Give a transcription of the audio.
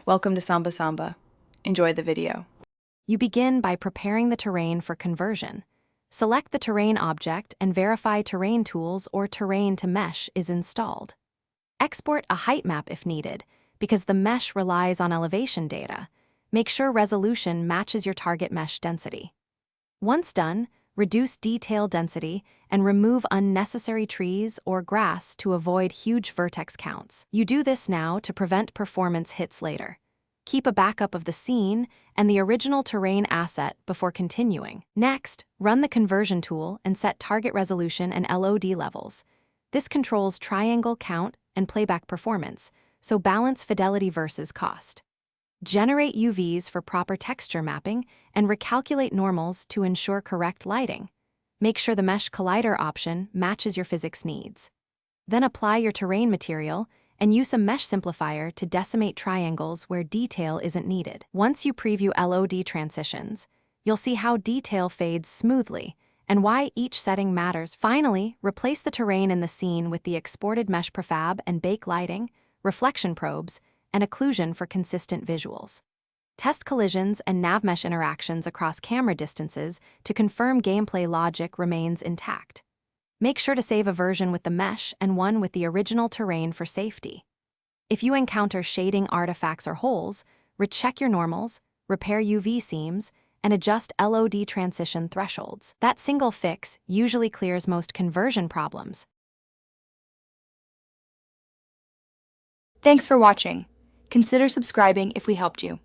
Welcome to Samba Samba. Enjoy the video. You begin by preparing the terrain for conversion. Select the terrain object and verify Terrain Tools or Terrain to Mesh is installed. Export a height map if needed, because the mesh relies on elevation data. Make sure resolution matches your target mesh density. Once done, reduce detail density and remove unnecessary trees or grass to avoid huge vertex counts. You do this now to prevent performance hits later. Keep a backup of the scene and the original terrain asset before continuing. Next, run the conversion tool and set target resolution and LOD levels. This controls triangle count and playback performance, so balance fidelity versus cost. Generate UVs for proper texture mapping and recalculate normals to ensure correct lighting. Make sure the Mesh Collider option matches your physics needs. Then apply your terrain material and use a mesh simplifier to decimate triangles where detail isn't needed. Once you preview LOD transitions, you'll see how detail fades smoothly and why each setting matters. Finally, replace the terrain in the scene with the exported mesh prefab and bake lighting, reflection probes, and occlusion for consistent visuals. Test collisions and navmesh interactions across camera distances to confirm gameplay logic remains intact. Make sure to save a version with the mesh and one with the original terrain for safety. If you encounter shading artifacts or holes, recheck your normals, repair UV seams, and adjust LOD transition thresholds. That single fix usually clears most conversion problems. Thanks for watching. Consider subscribing if we helped you.